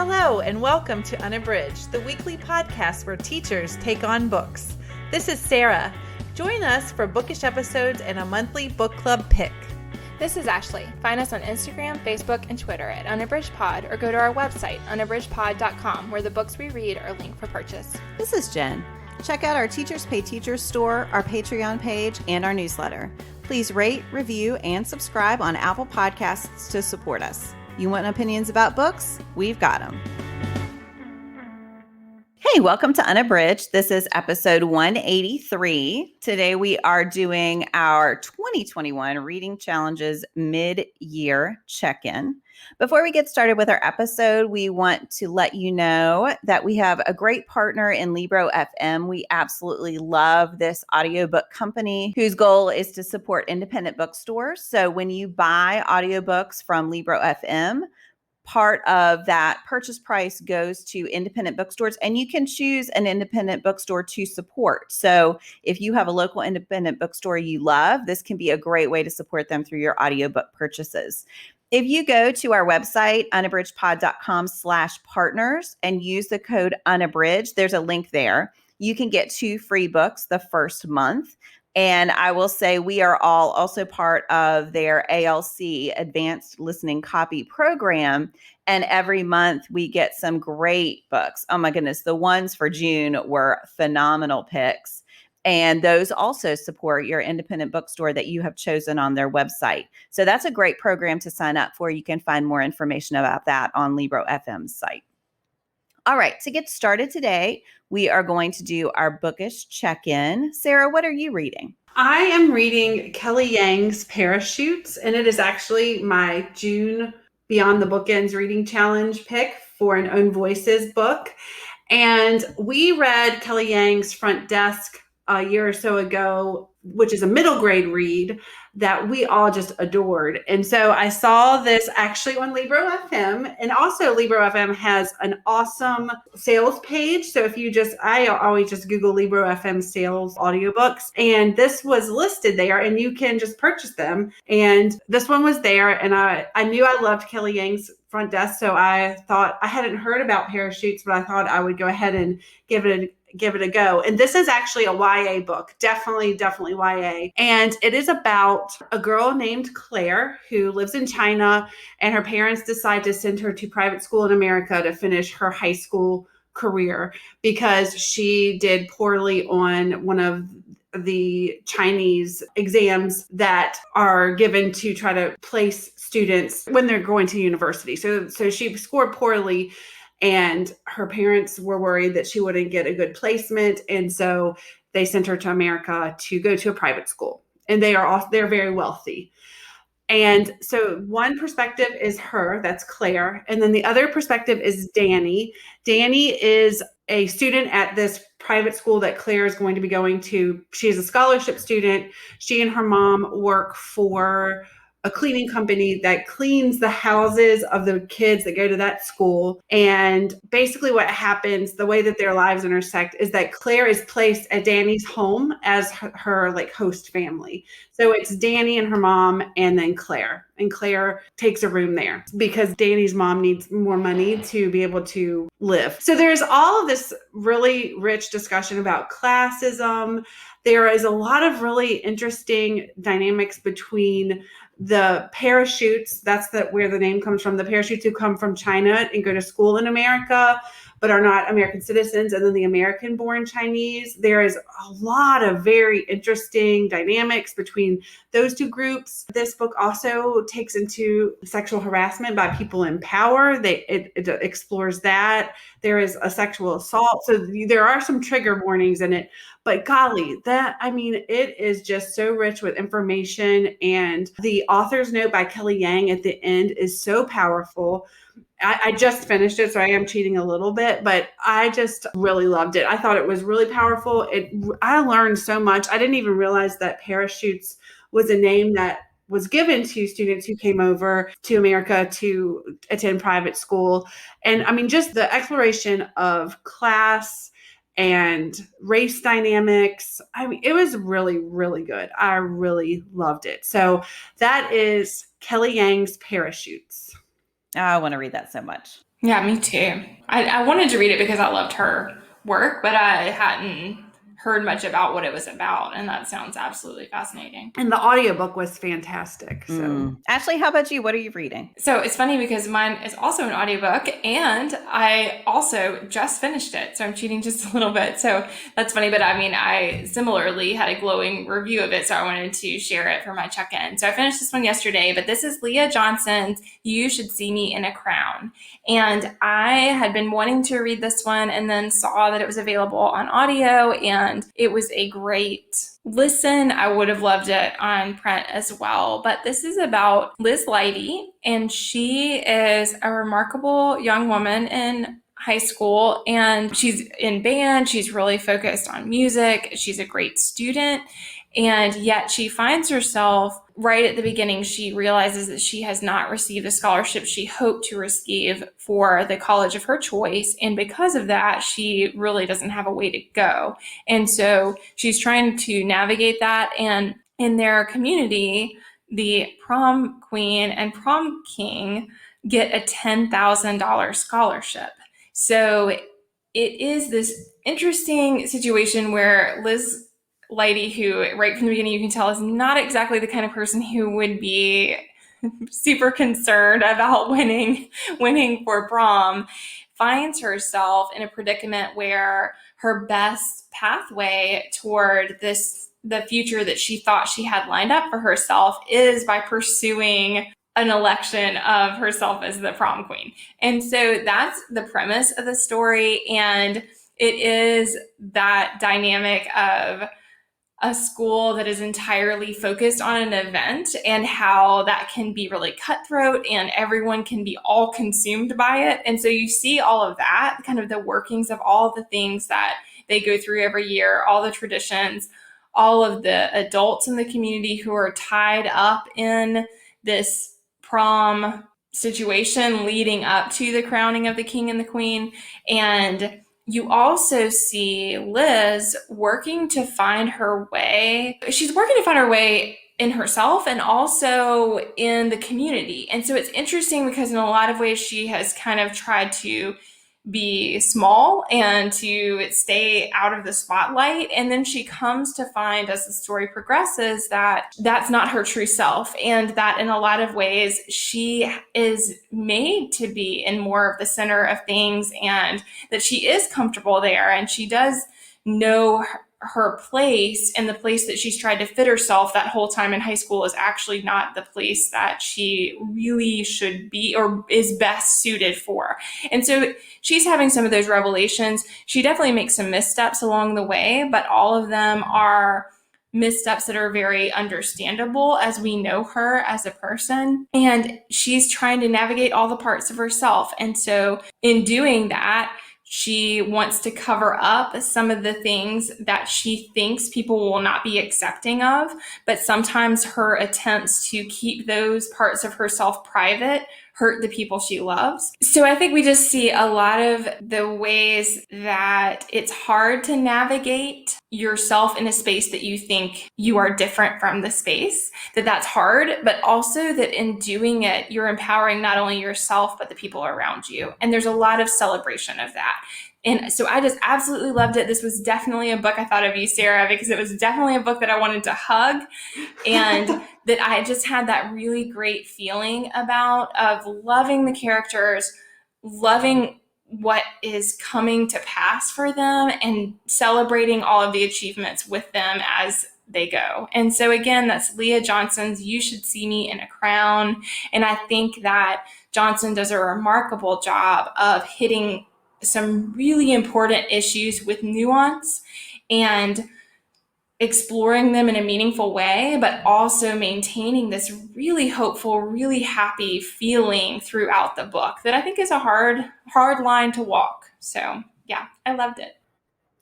Hello, and welcome to Unabridged, the weekly podcast where teachers take on books. This is Sara. Join us for bookish episodes and a monthly book club pick. This is Ashley. Find us on Instagram, Facebook, and Twitter at UnabridgedPod, or go to our website, unabridgedpod.com, where the books we read are linked for purchase. This is Jen. Check out our Teachers Pay Teachers store, our Patreon page, and our newsletter. Please rate, review, and subscribe on Apple Podcasts to support us. You want opinions about books? We've got them. Hey, welcome to Unabridged. This is episode 183. Today we are doing our 2021 Reading Challenges mid-year check-in. Before we get started with our episode, we want to let you know that we have a great partner in Libro FM. We absolutely love this audiobook company whose goal is to support independent bookstores. So when you buy audiobooks from Libro FM, part of that purchase price goes to independent bookstores, and you can choose an independent bookstore to support. So if you have a local independent bookstore you love, this can be a great way to support them through your audiobook purchases. If you go to our website, unabridgedpod.com/partners, and use the code unabridged, there's a link there. You can get 2 free books the first month. And I will say we are all also part of their ALC, Advanced Listening Copy Program. And every month we get some great books. Oh my goodness, the ones for June were phenomenal picks. And those also support your independent bookstore that you have chosen on their website. So that's a great program to sign up for. You can find more information about that on Libro FM's site. All right, to get started today, we are going to do our bookish check-in. Sara, what are you reading? I am reading Kelly Yang's Parachutes, and it is actually my June Beyond the Bookends reading challenge pick for an Own Voices book. And we read Kelly Yang's Front Desk a year or so ago, which is a middle grade read that we all just adored. And so I saw this actually on Libro FM, and also Libro FM has an awesome sales page. So if you I always just Google Libro FM sales audiobooks, and this was listed there, and you can just purchase them. And this one was there, and I knew I loved Kelly Yang's Front Desk. So I thought, I hadn't heard about Parachutes, but I thought I would go ahead and give it a go. And this is actually a YA book, definitely YA. And it is about a girl named Claire who lives in China, and her parents decide to send her to private school in America to finish her high school career because she did poorly on one of the Chinese exams that are given to try to place students when they're going to university. So she scored poorly, and her parents were worried that she wouldn't get a good placement. And so they sent her to America to go to a private school. And they're very wealthy. And so one perspective is her, that's Claire. And then the other perspective is Danny. Danny is a student at this private school that Claire is going to be going to. She's a scholarship student. She and her mom work for a cleaning company that cleans the houses of the kids that go to that school. And basically what happens, the way that their lives intersect, is that Claire is placed at Danny's home as her like host family. So it's Danny and her mom, and then Claire. And Claire takes a room there because Danny's mom needs more money to be able to live. So there's all of this really rich discussion about classism. There is a lot of really interesting dynamics between the parachutes, that's where the name comes from, the parachutes who come from China and go to school in America, but are not American citizens, and then the American-born Chinese. There is a lot of very interesting dynamics between those two groups. This book also takes into sexual harassment by people in power. It explores that. There is a sexual assault. So there are some trigger warnings in it. But golly, it is just so rich with information. And the author's note by Kelly Yang at the end is so powerful. I just finished it, so I am cheating a little bit, but I just really loved it. I thought it was really powerful. I learned so much. I didn't even realize that Parachutes was a name that was given to students who came over to America to attend private school. And just the exploration of class and race dynamics. It was really, really good. I really loved it. So that is Kelly Yang's Parachutes. I want to read that so much. Yeah, me too. I wanted to read it because I loved her work, but I hadn't heard much about what it was about, and that sounds absolutely fascinating. And the audiobook was fantastic. So Ashley, how about you? What are you reading? So it's funny because mine is also an audiobook, and I also just finished it. So I'm cheating just a little bit. So that's funny. But I mean, I similarly had a glowing review of it. So I wanted to share it for my check-in. So I finished this one yesterday, but this is Leah Johnson's You Should See Me in a Crown. And I had been wanting to read this one and then saw that it was available on audio, and it was a great listen. I would have loved it on print as well. But this is about Liz Leidy, and she is a remarkable young woman in high school, and she's in band. She's really focused on music. She's a great student. And yet she finds herself right at the beginning, she realizes that she has not received the scholarship she hoped to receive for the college of her choice. And because of that, she really doesn't have a way to go. And so she's trying to navigate that. And in their community, the prom queen and prom king get a $10,000 scholarship. So it is this interesting situation where Liz Leidy, who right from the beginning you can tell is not exactly the kind of person who would be super concerned about winning for prom, finds herself in a predicament where her best pathway toward the future that she thought she had lined up for herself is by pursuing an election of herself as the prom queen. And so that's the premise of the story. And it is that dynamic of a school that is entirely focused on an event and how that can be really cutthroat and everyone can be all consumed by it. And so you see all of that, kind of the workings of all the things that they go through every year, all the traditions, all of the adults in the community who are tied up in this prom situation leading up to the crowning of the king and the queen. And you also see Liz working to find her way. She's working to find her way in herself and also in the community. And so it's interesting because in a lot of ways she has kind of tried to be small and to stay out of the spotlight. And then she comes to find, as the story progresses, that that's not her true self. And that in a lot of ways, she is made to be in more of the center of things, and that she is comfortable there. And she does know her place, and the place that she's tried to fit herself that whole time in high school is actually not the place that she really should be or is best suited for. And so she's having some of those revelations. She definitely makes some missteps along the way, but all of them are missteps that are very understandable as we know her as a person. And she's trying to navigate all the parts of herself. And so in doing that, she wants to cover up some of the things that she thinks people will not be accepting of, but sometimes her attempts to keep those parts of herself private hurt the people she loves. So I think we just see a lot of the ways that it's hard to navigate yourself in a space that you think you are different from the space, that's hard, but also that in doing it, you're empowering not only yourself, but the people around you. And there's a lot of celebration of that. And so I just absolutely loved it. This was definitely a book I thought of you, Sarah, because it was definitely a book that I wanted to hug and that I just had that really great feeling about, of loving the characters, loving what is coming to pass for them, and celebrating all of the achievements with them as they go. And so again, that's Leah Johnson's You Should See Me in a Crown. And I think that Johnson does a remarkable job of hitting some really important issues with nuance and exploring them in a meaningful way, but also maintaining this really hopeful, really happy feeling throughout the book that I think is a hard line to walk. So yeah, I loved it.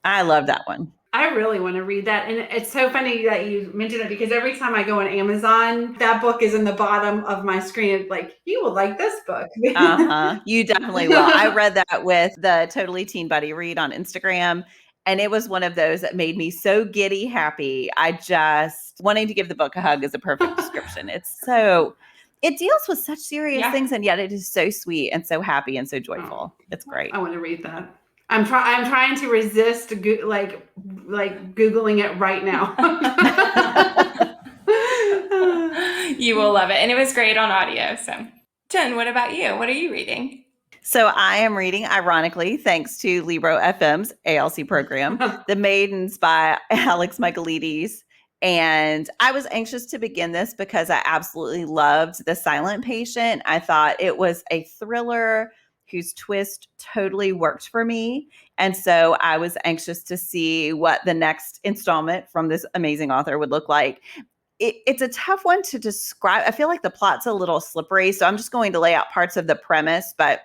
I love that one. I really want to read that. And it's so funny that you mentioned it, because every time I go on Amazon, that book is in the bottom of my screen. It's like, you will like this book. You definitely will. I read that with the Totally Teen Buddy read on Instagram, and it was one of those that made me so giddy happy. I just wanting to give the book a hug is a perfect description. It's so it deals with such serious Yeah. things, and yet it is so sweet and so happy and so joyful. It's great. I want to read that. I'm trying to resist like Googling it right now. You will love it. And it was great on audio. So, Jen, what about you? What are you reading? So I am reading, ironically, thanks to Libro FM's ALC program, The Maidens by Alex Michaelides. And I was anxious to begin this because I absolutely loved The Silent Patient. I thought it was a thriller whose twist totally worked for me. And so I was anxious to see what the next installment from this amazing author would look like. It's a tough one to describe. I feel like the plot's a little slippery, so I'm just going to lay out parts of the premise, but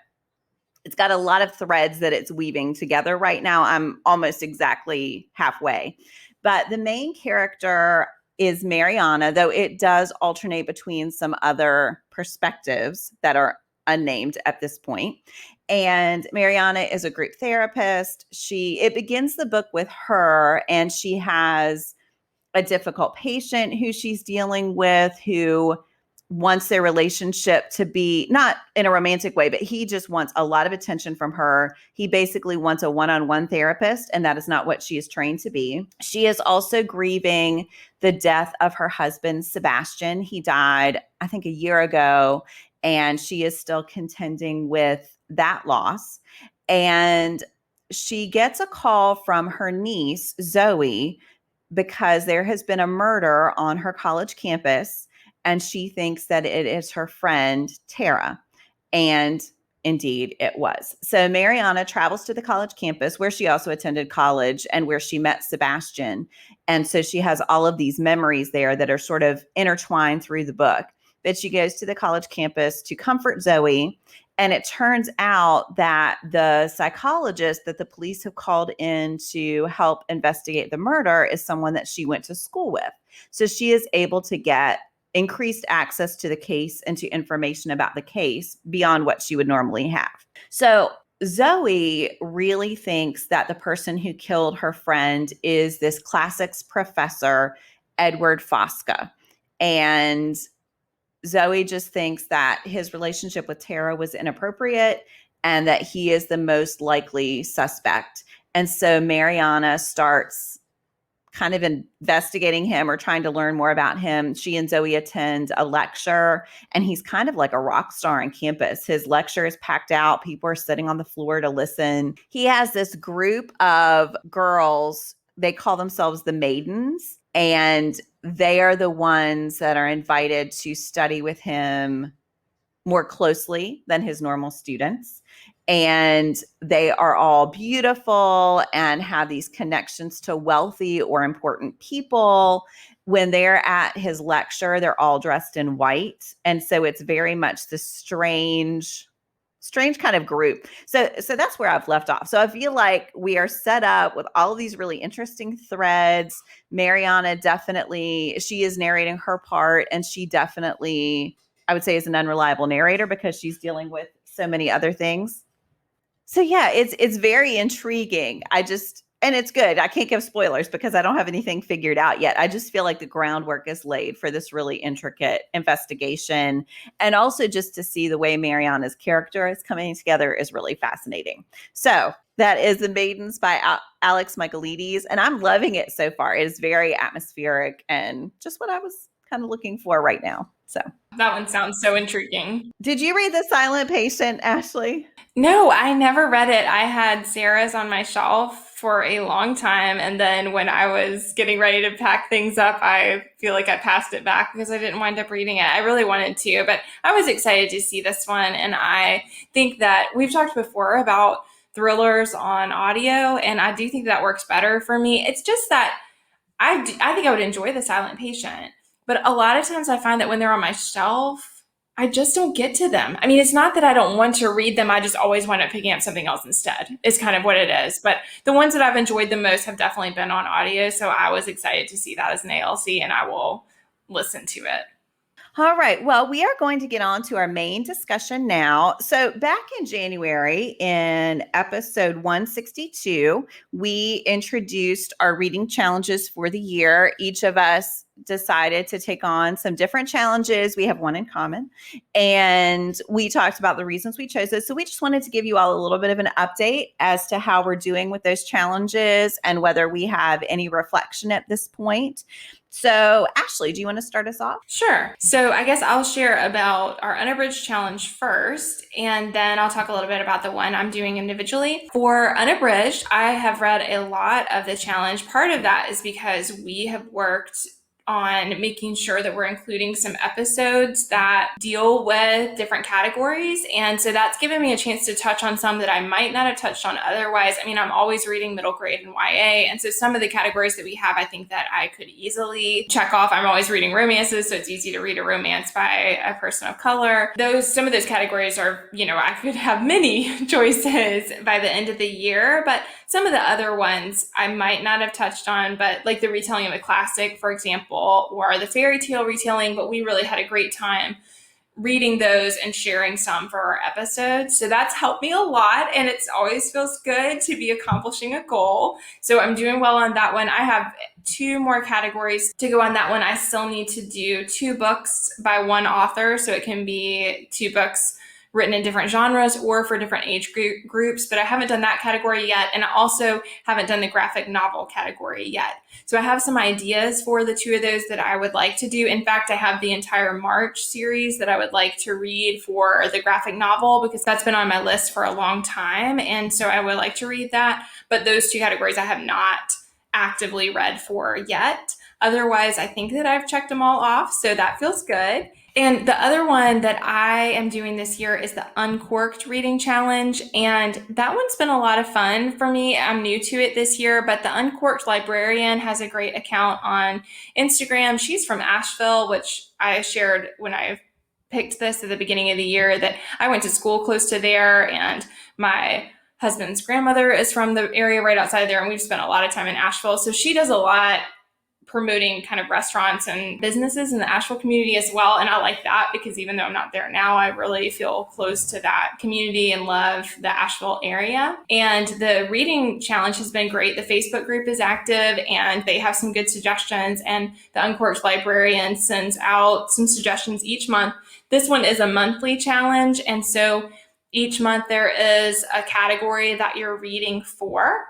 it's got a lot of threads that it's weaving together right now. I'm almost exactly halfway. But the main character is Mariana, though it does alternate between some other perspectives that are unnamed at this point. And Mariana is a group therapist. It begins the book with her, and she has a difficult patient who she's dealing with, who wants their relationship to be not in a romantic way, but he just wants a lot of attention from her. He basically wants a one-on-one therapist, and that is not what she is trained to be. She is also grieving the death of her husband, Sebastian. He died, I think, a year ago, and she is still contending with that loss. And she gets a call from her niece, Zoe, because there has been a murder on her college campus, and she thinks that it is her friend, Tara. And indeed, it was. So Mariana travels to the college campus where she also attended college and where she met Sebastian. And so she has all of these memories there that are sort of intertwined through the book. But she goes to the college campus to comfort Zoe. And it turns out that the psychologist that the police have called in to help investigate the murder is someone that she went to school with. So she is able to get increased access to the case and to information about the case beyond what she would normally have. So Zoe really thinks that the person who killed her friend is this classics professor, Edward Fosca. And Zoe just thinks that his relationship with Tara was inappropriate and that he is the most likely suspect. And so Mariana starts kind of investigating him or trying to learn more about him. She and Zoe attend a lecture, and he's kind of like a rock star on campus. His lecture is packed out. People are sitting on the floor to listen. He has this group of girls. They call themselves the Maidens, and they are the ones that are invited to study with him more closely than his normal students. And they are all beautiful and have these connections to wealthy or important people. When they're at his lecture, they're all dressed in white. And so it's very much this strange kind of group. So that's where I've left off. So I feel like we are set up with all of these really interesting threads. Mariana definitely, she is narrating her part, and she definitely, I would say, is an unreliable narrator because she's dealing with so many other things. So yeah, it's very intriguing. And it's good. I can't give spoilers because I don't have anything figured out yet. I just feel like the groundwork is laid for this really intricate investigation. And also just to see the way Mariana's character is coming together is really fascinating. So that is The Maidens by Alex Michaelides. And I'm loving it so far. It is very atmospheric and just what I was kind of looking for right now. So that one sounds so intriguing. Did you read The Silent Patient, Ashley? No, I never read it. I had Sara's on my shelf for a long time. And then when I was getting ready to pack things up, I feel like I passed it back because I didn't wind up reading it. I really wanted to, but I was excited to see this one. And I think that we've talked before about thrillers on audio, and I do think that works better for me. It's just that I think I would enjoy The Silent Patient, but a lot of times I find that when they're on my shelf, I just don't get to them. I mean, it's not that I don't want to read them. I just always wind up picking up something else instead. It's kind of what it is. But the ones that I've enjoyed the most have definitely been on audio. So I was excited to see that as an ALC, and I will listen to it. All right. Well, we are going to get on to our main discussion now. So back in January, in episode 162, we introduced our reading challenges for the year. Each of us decided to take on some different challenges. We have one in common, and we talked about the reasons we chose it. So we just wanted to give you all a little bit of an update as to how we're doing with those challenges and whether we have any reflection at this point. So Ashley, do you want to start us off? Sure. So I guess I'll share about our Unabridged challenge first, and then I'll talk a little bit about the one I'm doing individually. For Unabridged, I have read a lot of the challenge. Part of that is because we have worked on making sure that we're including some episodes that deal with different categories. And so that's given me a chance to touch on some that I might not have touched on otherwise. I mean, I'm always reading middle grade and YA. And so some of the categories that we have, I think that I could easily check off. I'm always reading romances, so it's easy to read a romance by a person of color. Some of those categories are, I could have many choices by the end of the year, but some of the other ones I might not have touched on, but like the retelling of a classic, for example, or the fairy tale retelling, but we really had a great time reading those and sharing some for our episodes. So that's helped me a lot, and it always feels good to be accomplishing a goal. So I'm doing well on that one. I have 2 more categories to go on that one. I still need to do 2 books by one author, so it can be 2 books written in different genres or for different age groups, but I haven't done that category yet. And I also haven't done the graphic novel category yet. So I have some ideas for the 2 of those that I would like to do. In fact, I have the entire March series that I would like to read for the graphic novel because that's been on my list for a long time. And so I would like to read that. But those 2 categories I have not actively read for yet. Otherwise, I think that I've checked them all off. So that feels good. And the other one that I am doing this year is the Uncorked reading challenge. And that one's been a lot of fun for me. I'm new to it this year, but the Uncorked librarian has a great account on Instagram. She's from Asheville, which I shared when I picked this at the beginning of the year, that I went to school close to there, and my husband's grandmother is from the area right outside there, and we've spent a lot of time in Asheville. So she does a lot promoting kind of restaurants and businesses in the Asheville community as well. And I like that because even though I'm not there now, I really feel close to that community and love the Asheville area. And the reading challenge has been great. The Facebook group is active and they have some good suggestions. And the Uncorked librarian sends out some suggestions each month. This one is a monthly challenge. And so each month there is a category that you're reading for.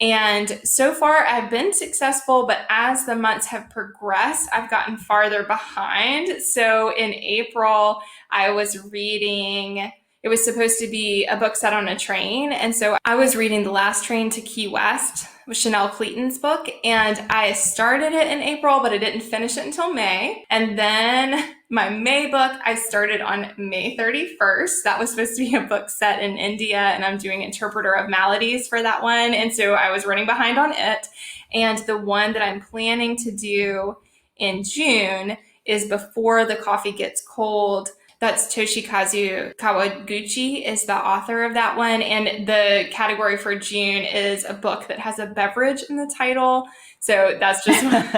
And so far I've been successful, but as the months have progressed, I've gotten farther behind. So in April, I was reading, it was supposed to be a book set on a train. And so I was reading The Last Train to Key West with Chanel Cleaton's book. And I started it in April, but I didn't finish it until May. And then my May book, I started on May 31st. That was supposed to be a book set in India, and I'm doing Interpreter of Maladies for that one. And so I was running behind on it. And the one that I'm planning to do in June is Before the Coffee Gets Cold. That's Toshikazu Kawaguchi is the author of that one. And the category for June is a book that has a beverage in the title. So that's just one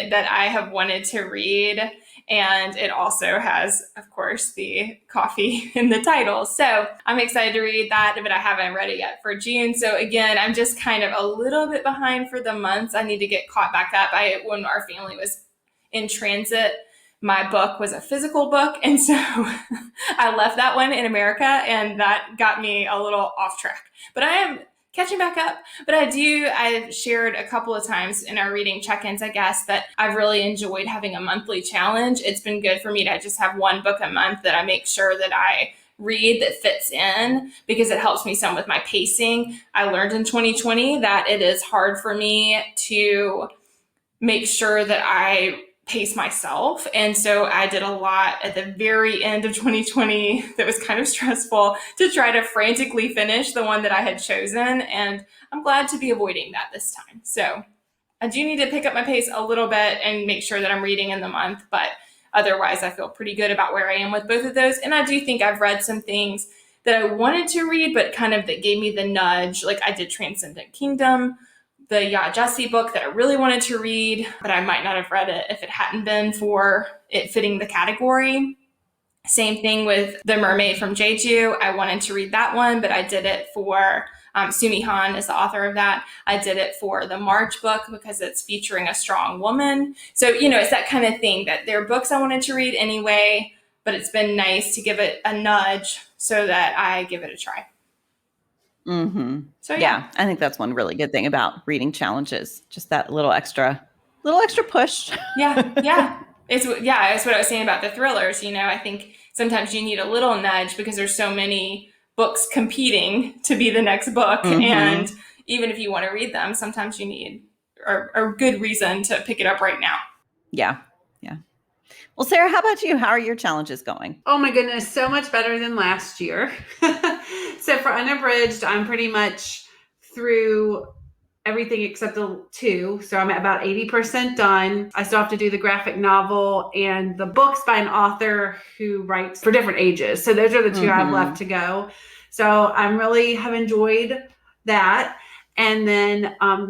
that I have wanted to read. And it also has, of course, the coffee in the title. So I'm excited to read that, but I haven't read it yet for June. So again, I'm just kind of a little bit behind for the months. I need to get caught back up. When our family was in transit, my book was a physical book. And so I left that one in America, and that got me a little off track. But I am catching back up. But I've shared a couple of times in our reading check-ins, I guess, that I've really enjoyed having a monthly challenge. It's been good for me to just have one book a month that I make sure that I read that fits in, because it helps me some with my pacing. I learned in 2020 that it is hard for me to make sure that I pace myself. And so I did a lot at the very end of 2020 that was kind of stressful to try to frantically finish the one that I had chosen. And I'm glad to be avoiding that this time. So I do need to pick up my pace a little bit and make sure that I'm reading in the month, but otherwise I feel pretty good about where I am with both of those. And I do think I've read some things that I wanted to read, but kind of that gave me the nudge. Like I did Transcendent Kingdom, the Ya Jesse book that I really wanted to read, but I might not have read it if it hadn't been for it fitting the category. Same thing with The Mermaid from Jeju. I wanted to read that one, but I did it for Sumi Han is the author of that. I did it for the March book because it's featuring a strong woman. So, it's that kind of thing that there are books I wanted to read anyway, but it's been nice to give it a nudge so that I give it a try. Mm-hmm. So yeah, I think that's one really good thing about reading challenges, just that little extra push. Yeah. It's what I was saying about the thrillers. I think sometimes you need a little nudge because there's so many books competing to be the next book. Mm-hmm. And even if you want to read them, sometimes you need a good reason to pick it up right now. Yeah. Well, Sara, how about you? How are your challenges going? Oh my goodness, so much better than last year. So for Unabridged, I'm pretty much through everything except the 2. So I'm at about 80% done. I still have to do the graphic novel and the books by an author who writes for different ages. So those are the 2 I have left to go. So I'm really have enjoyed that. And then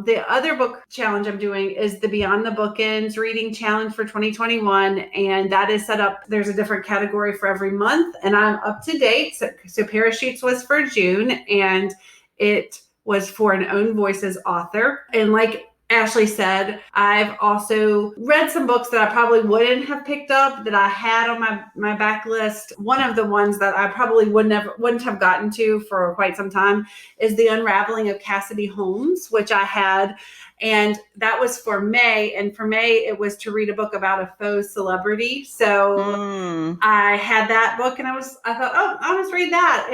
the other book challenge I'm doing is the Beyond the Bookends reading challenge for 2021. And that is set up, there's a different category for every month. And I'm up to date. So Parachutes was for June, and it was for an Own Voices author. And like Ashley said, I've also read some books that I probably wouldn't have picked up that I had on my backlist. One of the ones that I probably wouldn't have gotten to for quite some time is The Unraveling of Cassidy Holmes, which I had. And that was for May. And for May, it was to read a book about a faux celebrity. So I had that book, and I thought, oh, I'll just read that.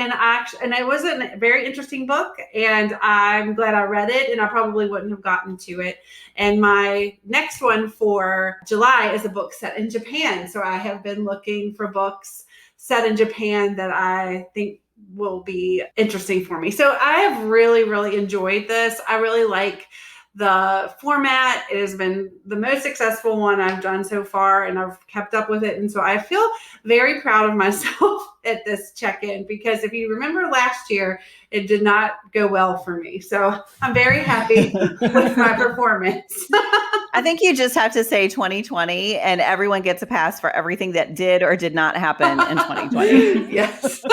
And it was a very interesting book, and I'm glad I read it, and I probably wouldn't have gotten to it. And my next one for July is a book set in Japan. So I have been looking for books set in Japan that I think will be interesting for me. So I have really, really enjoyed this. I really like the format. It has been the most successful one I've done so far, and I've kept up with it. And so I feel very proud of myself at this check-in, because if you remember last year, it did not go well for me. So I'm very happy with my performance. I think you just have to say 2020, and everyone gets a pass for everything that did or did not happen in 2020. Yes.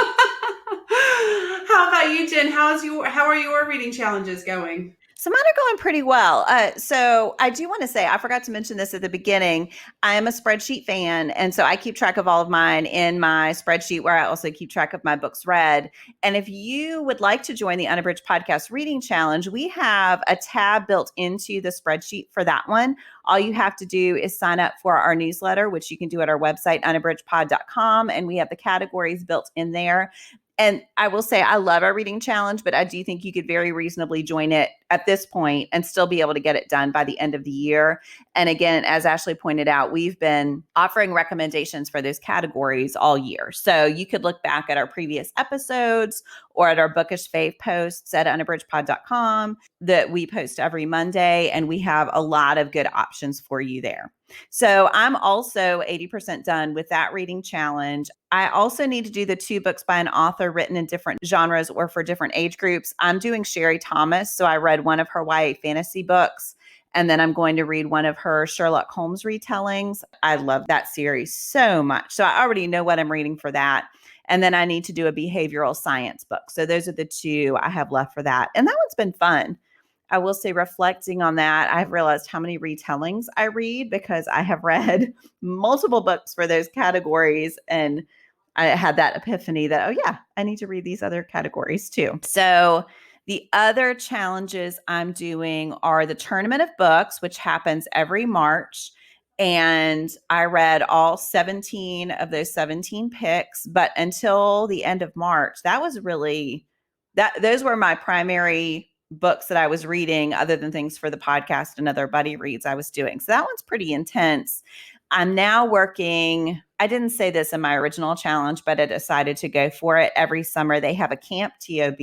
How about you, Jen? How are your reading challenges going? So mine are going pretty well. So I do want to say, I forgot to mention this at the beginning. I am a spreadsheet fan. And so I keep track of all of mine in my spreadsheet, where I also keep track of my books read. And if you would like to join the Unabridged Podcast Reading Challenge, we have a tab built into the spreadsheet for that one. All you have to do is sign up for our newsletter, which you can do at our website, unabridgedpod.com. And we have the categories built in there. And I will say, I love our reading challenge, but I do think you could very reasonably join it at this point and still be able to get it done by the end of the year. And again, as Ashley pointed out, we've been offering recommendations for those categories all year. So you could look back at our previous episodes or at our Bookish Fave posts at unabridgedpod.com that we post every Monday. And we have a lot of good options for you there. So I'm also 80% done with that reading challenge. I also need to do the 2 books by an author written in different genres or for different age groups. I'm doing Sherry Thomas. So I read one of her YA fantasy books, and then I'm going to read one of her Sherlock Holmes retellings. I love that series so much. So I already know what I'm reading for that. And then I need to do a behavioral science book. So those are the 2 I have left for that. And that one's been fun. I will say, reflecting on that, I've realized how many retellings I read, because I have read multiple books for those categories. And I had that epiphany that, oh yeah, I need to read these other categories too. So the other challenges I'm doing are the Tournament of Books, which happens every March. And I read all 17 of those 17 picks, but until the end of March, those were my primary books that I was reading, other than things for the podcast and other buddy reads I was doing. So that one's pretty intense. I'm now working, I didn't say this in my original challenge, but I decided to go for it. Every summer they have a camp TOB,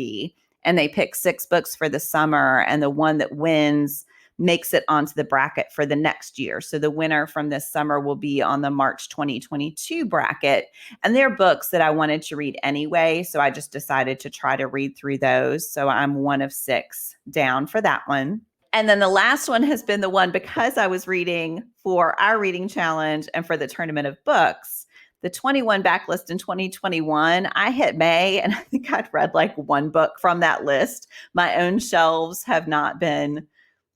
and they pick 6 books for the summer, and the one that wins makes it onto the bracket for the next year. So the winner from this summer will be on the March 2022 bracket. And they're books that I wanted to read anyway. So I just decided to try to read through those. So I'm 1 of 6 down for that one. And then the last one has been the one, because I was reading for our reading challenge and for the Tournament of Books, the 21 backlist in 2021, I hit May and I think I'd read like one book from that list. My own shelves have not been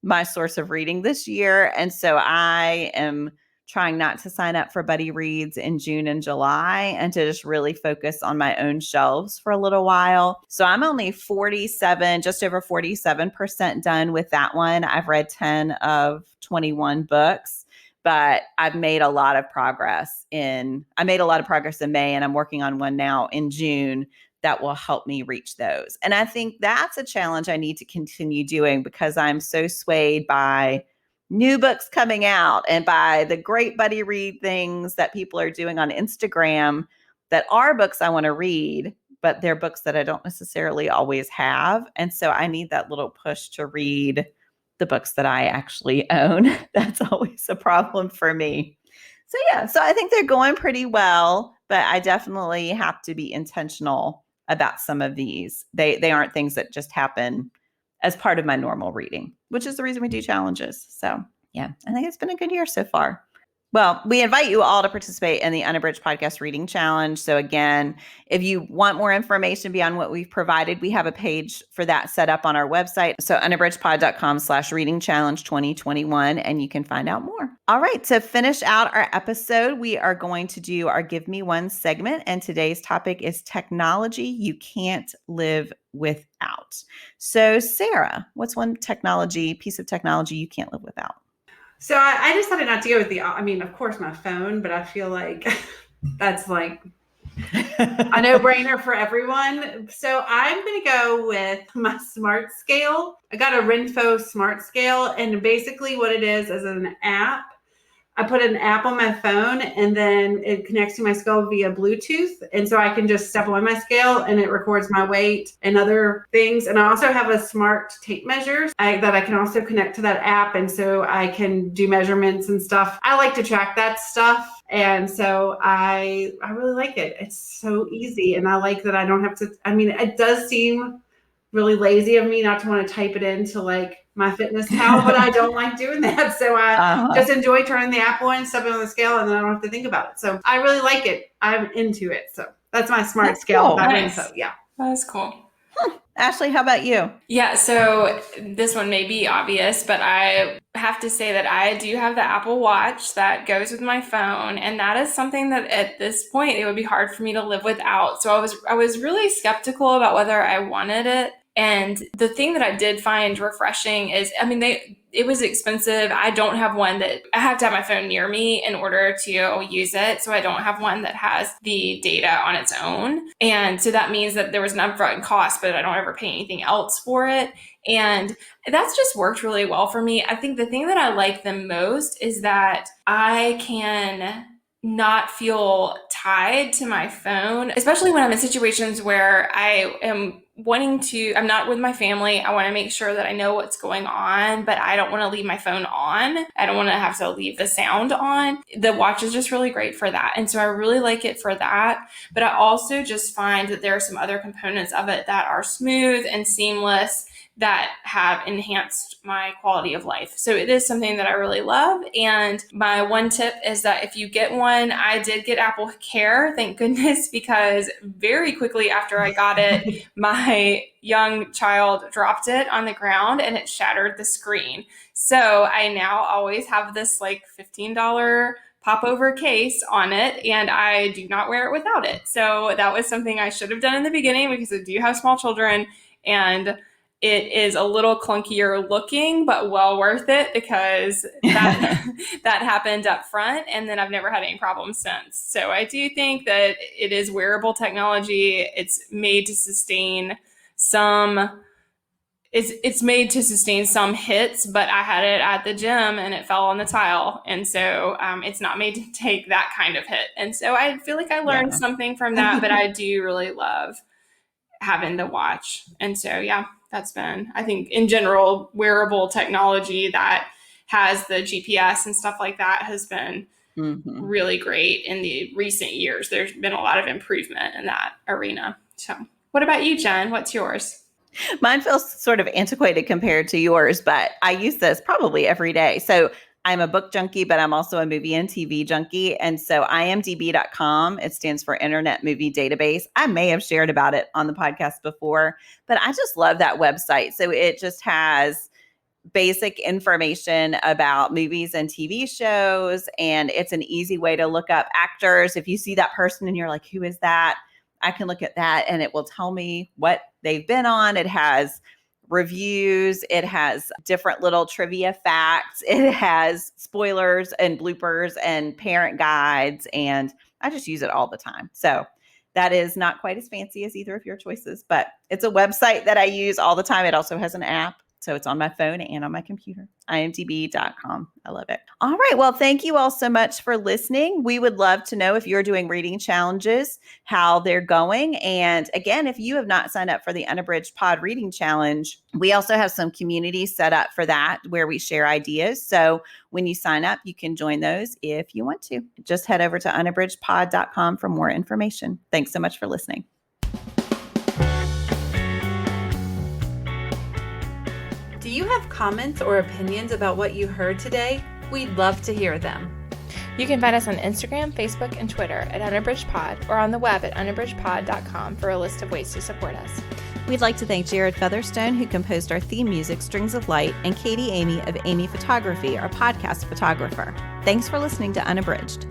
my source of reading this year. And so I am trying not to sign up for buddy reads in June and July and to just really focus on my own shelves for a little while. So I'm only 47, just over 47% done with that one. I've read 10 of 21 books, but I've made a lot of progress in May, and I'm working on one now in June that will help me reach those. And I think that's a challenge I need to continue doing because I'm so swayed by new books coming out and by the great buddy read things that people are doing on Instagram that are books I want to read, but they're books that I don't necessarily always have. And so I need that little push to read the books that I actually own. That's always a problem for me. So yeah, so I think they're going pretty well, but I definitely have to be intentional about some of these. They aren't things that just happen as part of my normal reading, which is the reason we do challenges. So yeah, I think it's been a good year so far. Well, we invite you all to participate in the Unabridged Podcast Reading Challenge. So again, if you want more information beyond what we've provided, we have a page for that set up on our website. So unabridgedpod.com/reading challenge 2021, and you can find out more. All right, to finish out our episode, we are going to do our Give Me One segment. And today's topic is technology you can't live without. So Sara, what's one piece of technology you can't live without? So I decided not to go with of course my phone, but I feel like that's like a no-brainer for everyone. So I'm going to go with my smart scale. I got a Renfo smart scale, and basically what it is an app. I put an app on my phone, and then it connects to my scale via Bluetooth. And so I can just step on my scale and it records my weight and other things. And I also have a smart tape measure that I can also connect to that app. And so I can do measurements and stuff. I like to track that stuff. And so I really like it. It's so easy. And I like that I don't have to, it does seem really lazy of me not to want to type it into like my fitness pal, but I don't like doing that. So I just enjoy turning the app on, stepping on the scale, and then I don't have to think about it. So I really like it. I'm into it. So that's my smart scale. Cool. Nice. Info. Yeah. That's cool. Ashley, how about you? Yeah, so this one may be obvious, but I have to say that I do have the Apple Watch that goes with my phone, and that is something that at this point it would be hard for me to live without. So I was really skeptical about whether I wanted it. And the thing that I did find refreshing is, it was expensive. I don't have one that I have to have my phone near me in order to use it. So I don't have one that has the data on its own. And so that means that there was an upfront cost, but I don't ever pay anything else for it. And that's just worked really well for me. I think the thing that I like the most is that I can not feel tied to my phone, especially when I'm in situations where I'm not with my family. I want to make sure that I know what's going on, but I don't want to leave my phone on. I don't want to have to leave the sound on. The watch is just really great for that. And so I really like it for that. But I also just find that there are some other components of it that are smooth and seamless that have enhanced my quality of life. So it is something that I really love. And my one tip is that if you get one, I did get Apple Care, thank goodness, because very quickly after I got it, my young child dropped it on the ground and it shattered the screen. So I now always have this like $15 popover case on it, and I do not wear it without it. So that was something I should have done in the beginning because I do have small children, and it is a little clunkier looking, but well worth it because that happened up front, and then I've never had any problems since. So I do think that it is wearable technology. It's made to sustain some hits, but I had it at the gym and it fell on the tile. And so it's not made to take that kind of hit. And so I feel like I learned something from that, but I do really love having the watch. And so, yeah, that's been, I think in general, wearable technology that has the GPS and stuff like that has been really great in the recent years. There's been a lot of improvement in that arena. So what about you, Jen? What's yours? Mine feels sort of antiquated compared to yours, but I use this probably every day. So I'm a book junkie, but I'm also a movie and TV junkie. And so imdb.com, it stands for Internet Movie Database. I may have shared about it on the podcast before, but I just love that website. So it just has basic information about movies and TV shows. And it's an easy way to look up actors. If you see that person and you're like, who is that? I can look at that and it will tell me what they've been on. It has reviews. It has different little trivia facts. It has spoilers and bloopers and parent guides. And I just use it all the time. So that is not quite as fancy as either of your choices, but it's a website that I use all the time. It also has an app. So it's on my phone and on my computer, imdb.com. I love it. All right. Well, thank you all so much for listening. We would love to know if you're doing reading challenges, how they're going. And again, if you have not signed up for the Unabridged Pod Reading Challenge, we also have some communities set up for that where we share ideas. So when you sign up, you can join those if you want to. Just head over to unabridgedpod.com for more information. Thanks so much for listening. Do you have comments or opinions about what you heard today? We'd love to hear them. You can find us on Instagram, Facebook, and Twitter at Unabridged Pod or on the web at unabridgedpod.com for a list of ways to support us. We'd like to thank Jared Featherstone, who composed our theme music, Strings of Light, and Katie Amy of Amy Photography, our podcast photographer. Thanks for listening to Unabridged.